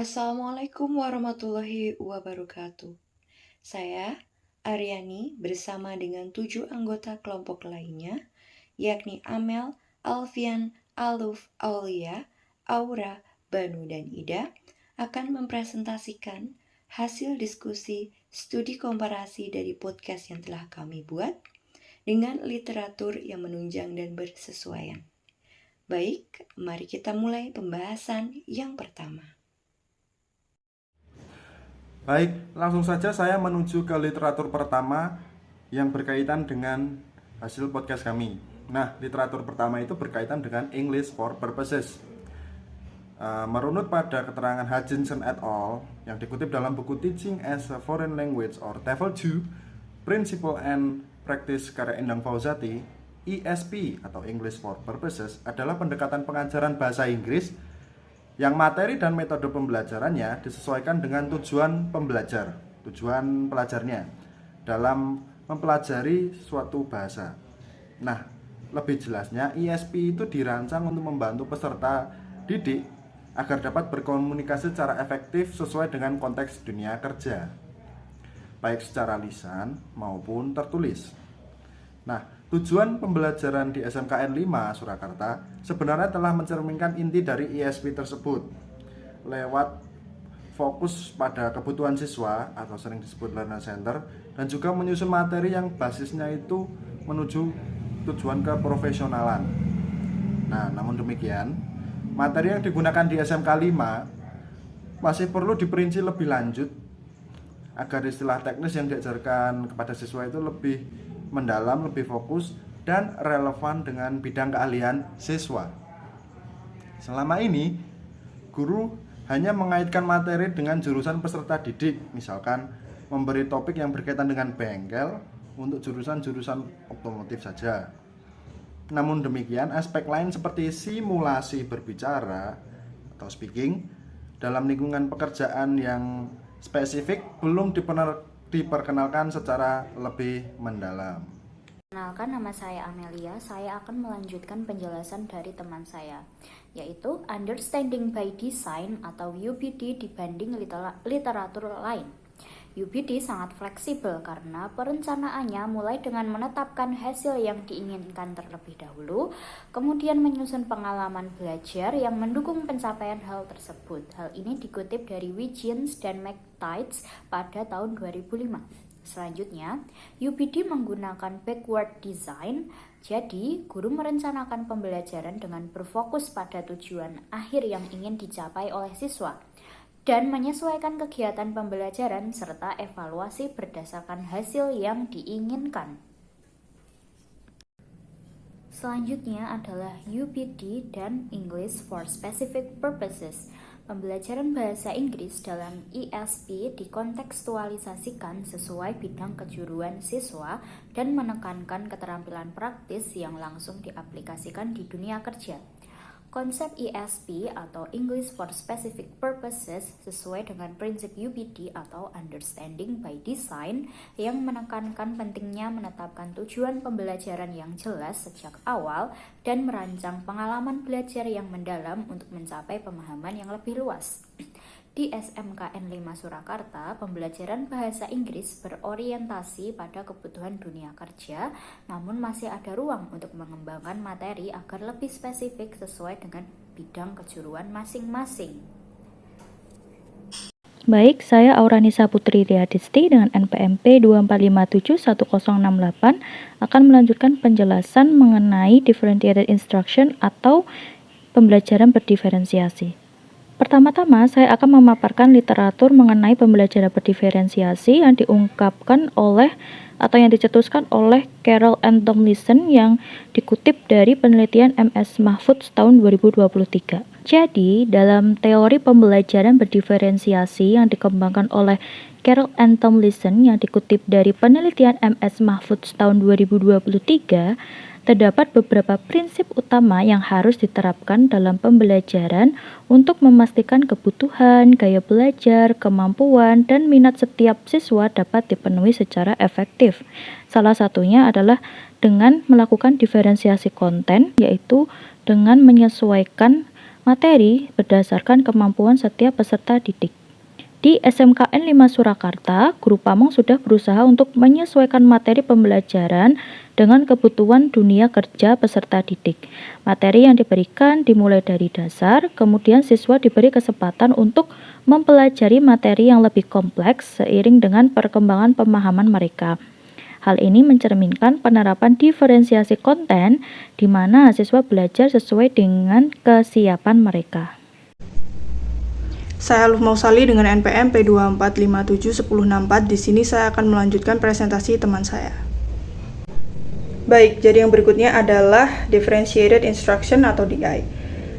Assalamualaikum warahmatullahi wabarakatuh. Saya, Aryani, bersama dengan 7 anggota kelompok lainnya, yakni Amel, Alfian, Aluf, Aulia, Aura, Banu, dan Ida, akan mempresentasikan hasil diskusi studi komparasi dari podcast yang telah kami buat dengan literatur yang menunjang dan bersesuaian. Baik, mari kita mulai pembahasan yang pertama. Baik, langsung saja saya menuju ke literatur pertama yang berkaitan dengan hasil podcast kami. Nah, literatur pertama itu berkaitan dengan English for Purposes. Merunut pada keterangan Hutchinson et al. Yang dikutip dalam buku Teaching as a Foreign Language or TEFL 2, Principle and Practice karya Endang Fauzati, ESP atau English for Purposes adalah pendekatan pengajaran bahasa Inggris yang materi dan metode pembelajarannya disesuaikan dengan tujuan pelajarnya dalam mempelajari suatu bahasa. Nah, lebih jelasnya ESP itu dirancang untuk membantu peserta didik agar dapat berkomunikasi secara efektif sesuai dengan konteks dunia kerja, baik secara lisan maupun tertulis. Nah, tujuan pembelajaran di SMKN 5 Surakarta sebenarnya telah mencerminkan inti dari ESP tersebut lewat fokus pada kebutuhan siswa atau sering disebut learner center, dan juga menyusun materi yang basisnya itu menuju tujuan keprofesionalan. Nah, namun demikian, materi yang digunakan di SMK 5 masih perlu diperinci lebih lanjut agar istilah teknis yang diajarkan kepada siswa itu lebih mendalam, lebih fokus, dan relevan dengan bidang keahlian siswa. Selama ini, guru hanya mengaitkan materi dengan jurusan peserta didik, misalkan memberi topik yang berkaitan dengan bengkel untuk jurusan-jurusan otomotif saja. Namun demikian, aspek lain seperti simulasi berbicara atau speaking dalam lingkungan pekerjaan yang spesifik belum diperkenalkan secara lebih mendalam. Perkenalkan, nama saya Amelia. Saya akan melanjutkan penjelasan dari teman saya, yaitu Understanding by Design atau UBD dibanding literatur lain. UBD sangat fleksibel karena perencanaannya mulai dengan menetapkan hasil yang diinginkan terlebih dahulu, kemudian menyusun pengalaman belajar yang mendukung pencapaian hal tersebut. Hal ini dikutip dari Wiggins dan McTighe pada tahun 2005. Selanjutnya, UBD menggunakan backward design. Jadi, guru merencanakan pembelajaran dengan berfokus pada tujuan akhir yang ingin dicapai oleh siswa dan menyesuaikan kegiatan pembelajaran serta evaluasi berdasarkan hasil yang diinginkan. Selanjutnya adalah UBD dan English for Specific Purposes. Pembelajaran bahasa Inggris dalam ESP dikontekstualisasikan sesuai bidang kejuruan siswa dan menekankan keterampilan praktis yang langsung diaplikasikan di dunia kerja. Konsep ESP atau English for Specific Purposes sesuai dengan prinsip UBD atau Understanding by Design yang menekankan pentingnya menetapkan tujuan pembelajaran yang jelas sejak awal dan merancang pengalaman belajar yang mendalam untuk mencapai pemahaman yang lebih luas. Di SMKN 5 Surakarta, pembelajaran bahasa Inggris berorientasi pada kebutuhan dunia kerja, namun masih ada ruang untuk mengembangkan materi agar lebih spesifik sesuai dengan bidang kejuruan masing-masing. Baik, saya Auranisa Putri Riyadisti dengan NPMP 24571068 akan melanjutkan penjelasan mengenai differentiated instruction atau pembelajaran berdiferensiasi. Pertama-tama, saya akan memaparkan literatur mengenai pembelajaran berdiferensiasi yang diungkapkan oleh atau yang dicetuskan oleh Carroll and Tomlinson yang dikutip dari penelitian MS Mahfud tahun 2023. Jadi, dalam teori pembelajaran berdiferensiasi yang dikembangkan oleh Carroll and Tomlinson yang dikutip dari penelitian MS Mahfud tahun 2023, terdapat beberapa prinsip utama yang harus diterapkan dalam pembelajaran untuk memastikan kebutuhan, gaya belajar, kemampuan, dan minat setiap siswa dapat dipenuhi secara efektif. Salah satunya adalah dengan melakukan diferensiasi konten, yaitu dengan menyesuaikan materi berdasarkan kemampuan setiap peserta didik. Di SMKN 5 Surakarta, Guru Pamong sudah berusaha untuk menyesuaikan materi pembelajaran dengan kebutuhan dunia kerja peserta didik. Materi yang diberikan dimulai dari dasar, kemudian siswa diberi kesempatan untuk mempelajari materi yang lebih kompleks seiring dengan perkembangan pemahaman mereka. Hal ini mencerminkan penerapan diferensiasi konten di mana siswa belajar sesuai dengan kesiapan mereka. Saya Aluf Mausali dengan NPM P24571064. Di sini saya akan melanjutkan presentasi teman saya. Baik, jadi yang berikutnya adalah Differentiated Instruction atau DI.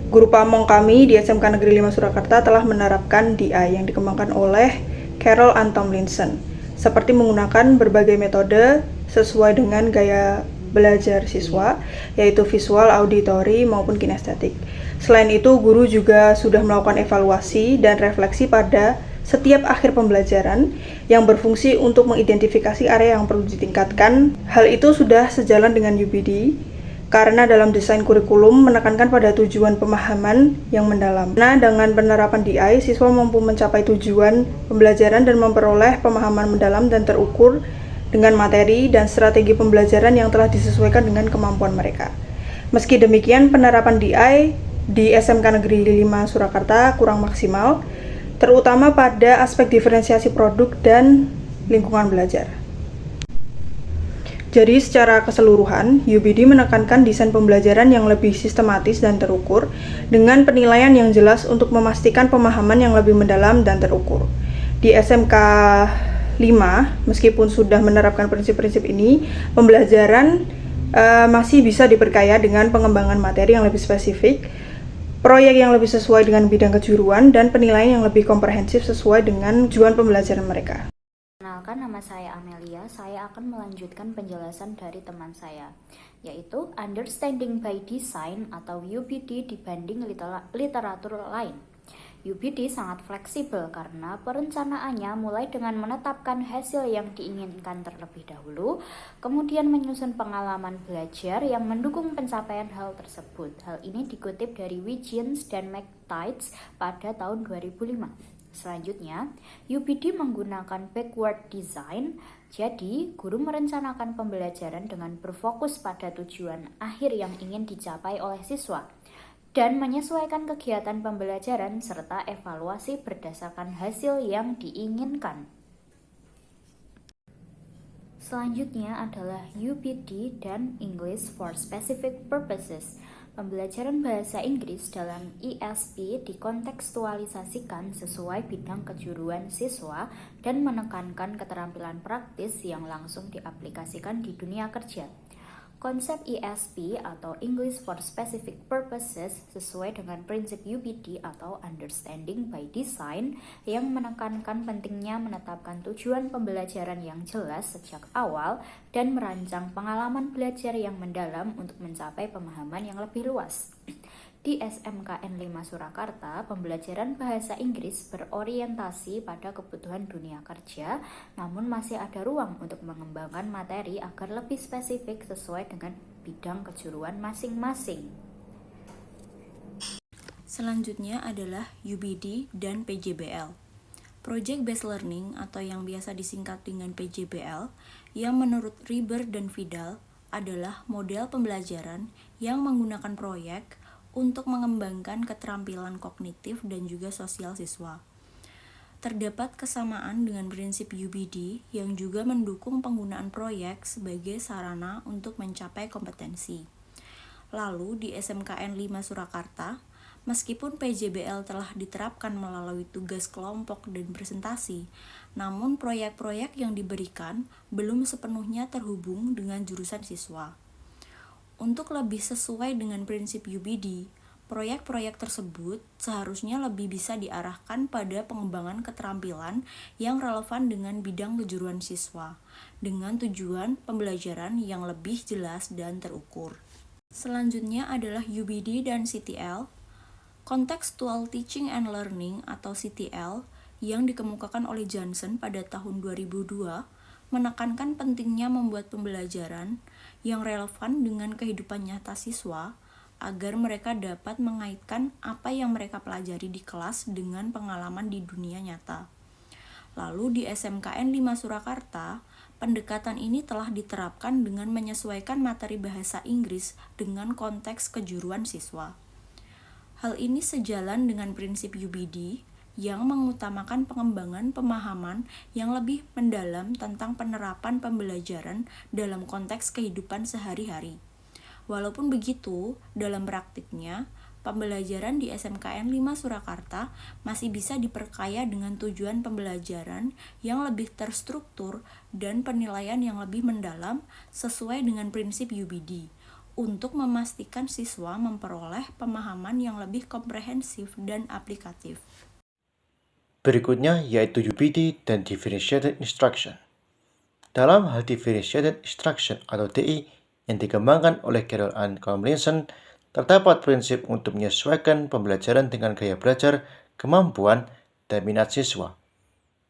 Guru Pamong kami di SMK Negeri 5 Surakarta telah menerapkan DI yang dikembangkan oleh Carol Ann Tomlinson, seperti menggunakan berbagai metode sesuai dengan gaya belajar siswa, yaitu visual, auditory, maupun kinestetik. Selain itu, guru juga sudah melakukan evaluasi dan refleksi pada setiap akhir pembelajaran yang berfungsi untuk mengidentifikasi area yang perlu ditingkatkan. Hal itu sudah sejalan dengan UPD, karena dalam desain kurikulum menekankan pada tujuan pemahaman yang mendalam. Nah, dengan penerapan DI, siswa mampu mencapai tujuan pembelajaran dan memperoleh pemahaman mendalam dan terukur dengan materi dan strategi pembelajaran yang telah disesuaikan dengan kemampuan mereka. Meski demikian, penerapan DI di SMK Negeri 5 Surakarta kurang maksimal, terutama pada aspek diferensiasi produk dan lingkungan belajar. Jadi secara keseluruhan, UPD menekankan desain pembelajaran yang lebih sistematis dan terukur dengan penilaian yang jelas untuk memastikan pemahaman yang lebih mendalam dan terukur. Di SMK 5, meskipun sudah menerapkan prinsip-prinsip ini, pembelajaran masih bisa diperkaya dengan pengembangan materi yang lebih spesifik, proyek yang lebih sesuai dengan bidang kejuruan, dan penilaian yang lebih komprehensif sesuai dengan tujuan pembelajaran mereka. Perkenalkan, nama saya Amelia. Saya akan melanjutkan penjelasan dari teman saya, yaitu Understanding by Design atau UPD dibanding literatur lain. UPD sangat fleksibel karena perencanaannya mulai dengan menetapkan hasil yang diinginkan terlebih dahulu, kemudian menyusun pengalaman belajar yang mendukung pencapaian hal tersebut. Hal ini dikutip dari Wiggins dan McTighe pada tahun 2005. Selanjutnya, UPD menggunakan backward design. Jadi, guru merencanakan pembelajaran dengan berfokus pada tujuan akhir yang ingin dicapai oleh siswa dan menyesuaikan kegiatan pembelajaran serta evaluasi berdasarkan hasil yang diinginkan. Selanjutnya adalah UPD dan English for Specific Purposes. Pembelajaran bahasa Inggris dalam ESP dikontekstualisasikan sesuai bidang kejuruan siswa dan menekankan keterampilan praktis yang langsung diaplikasikan di dunia kerja. Konsep ESP atau English for Specific Purposes sesuai dengan prinsip UPD atau Understanding by Design yang menekankan pentingnya menetapkan tujuan pembelajaran yang jelas sejak awal dan merancang pengalaman belajar yang mendalam untuk mencapai pemahaman yang lebih luas. Di SMKN 5 Surakarta, pembelajaran bahasa Inggris berorientasi pada kebutuhan dunia kerja, namun masih ada ruang untuk mengembangkan materi agar lebih spesifik sesuai dengan bidang kejuruan masing-masing. Selanjutnya adalah UBD dan PJBL. Project Based Learning atau yang biasa disingkat dengan PJBL, yang menurut Rieber dan Vidal adalah model pembelajaran yang menggunakan proyek untuk mengembangkan keterampilan kognitif dan juga sosial siswa. Terdapat kesamaan dengan prinsip UBD yang juga mendukung penggunaan proyek sebagai sarana untuk mencapai kompetensi. Lalu di SMKN 5 Surakarta, meskipun PJBL telah diterapkan melalui tugas kelompok dan presentasi, namun proyek-proyek yang diberikan belum sepenuhnya terhubung dengan jurusan siswa. Untuk lebih sesuai dengan prinsip UBD, proyek-proyek tersebut seharusnya lebih bisa diarahkan pada pengembangan keterampilan yang relevan dengan bidang kejuruan siswa, dengan tujuan pembelajaran yang lebih jelas dan terukur. Selanjutnya adalah UBD dan CTL, Contextual Teaching and Learning atau CTL, yang dikemukakan oleh Johnson pada tahun 2002, menekankan pentingnya membuat pembelajaran yang relevan dengan kehidupan nyata siswa agar mereka dapat mengaitkan apa yang mereka pelajari di kelas dengan pengalaman di dunia nyata. Lalu di SMKN 5 Surakarta, pendekatan ini telah diterapkan dengan menyesuaikan materi bahasa Inggris dengan konteks kejuruan siswa. Hal ini sejalan dengan prinsip UBD yang mengutamakan pengembangan pemahaman yang lebih mendalam tentang penerapan pembelajaran dalam konteks kehidupan sehari-hari. Walaupun begitu, dalam praktiknya, pembelajaran di SMKN 5 Surakarta masih bisa diperkaya dengan tujuan pembelajaran yang lebih terstruktur dan penilaian yang lebih mendalam sesuai dengan prinsip UBD, untuk memastikan siswa memperoleh pemahaman yang lebih komprehensif dan aplikatif. Berikutnya yaitu UBD dan Differentiated Instruction. Dalam hal Differentiated Instruction atau DI yang dikembangkan oleh Carroll and Tomlinson, terdapat prinsip untuk menyesuaikan pembelajaran dengan gaya belajar, kemampuan, dan minat siswa.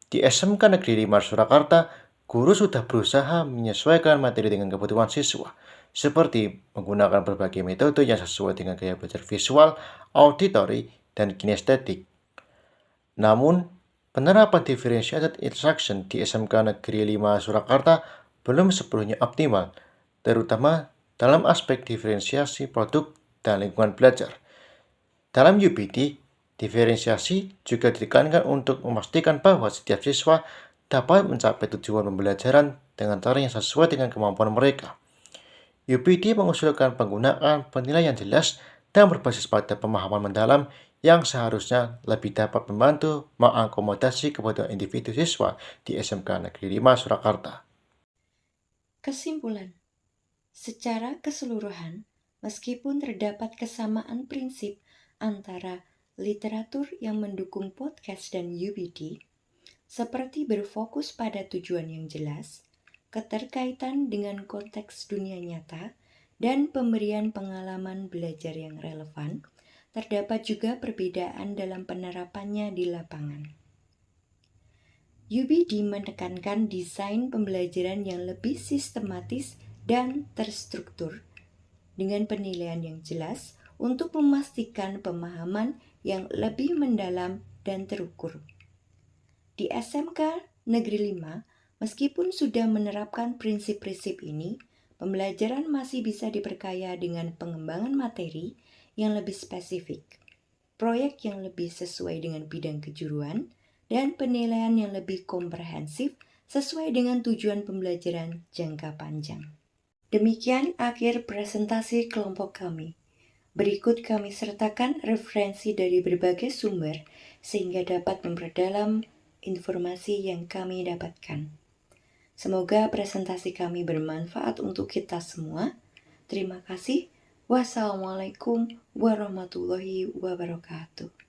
Di SMK Negeri 5 Surakarta, guru sudah berusaha menyesuaikan materi dengan kebutuhan siswa, seperti menggunakan berbagai metode yang sesuai dengan gaya belajar visual, auditory, dan kinestetik. Namun, penerapan differentiated instruction di SMK Negeri 5 Surakarta belum sepenuhnya optimal, terutama dalam aspek diferensiasi produk dan lingkungan belajar. Dalam UBD, diferensiasi juga ditekankan untuk memastikan bahwa setiap siswa dapat mencapai tujuan pembelajaran dengan cara yang sesuai dengan kemampuan mereka. UBD mengusulkan penggunaan penilaian jelas dan berbasis pada pemahaman mendalam yang seharusnya lebih dapat membantu mengakomodasi kebutuhan individu siswa di SMK Negeri 5 Surakarta. Kesimpulan, secara keseluruhan, meskipun terdapat kesamaan prinsip antara literatur yang mendukung podcast dan UBD, seperti berfokus pada tujuan yang jelas, keterkaitan dengan konteks dunia nyata, dan pemberian pengalaman belajar yang relevan, terdapat juga perbedaan dalam penerapannya di lapangan. UBD menekankan desain pembelajaran yang lebih sistematis dan terstruktur, dengan penilaian yang jelas untuk memastikan pemahaman yang lebih mendalam dan terukur. Di SMK Negeri 5, meskipun sudah menerapkan prinsip-prinsip ini, pembelajaran masih bisa diperkaya dengan pengembangan materi yang lebih spesifik, proyek yang lebih sesuai dengan bidang kejuruan, dan penilaian yang lebih komprehensif sesuai dengan tujuan pembelajaran jangka panjang. Demikian akhir presentasi kelompok kami. Berikut kami sertakan referensi dari berbagai sumber sehingga dapat memperdalam informasi yang kami dapatkan. Semoga presentasi kami bermanfaat untuk kita semua. Terima kasih. Wassalamualaikum warahmatullahi wabarakatuh.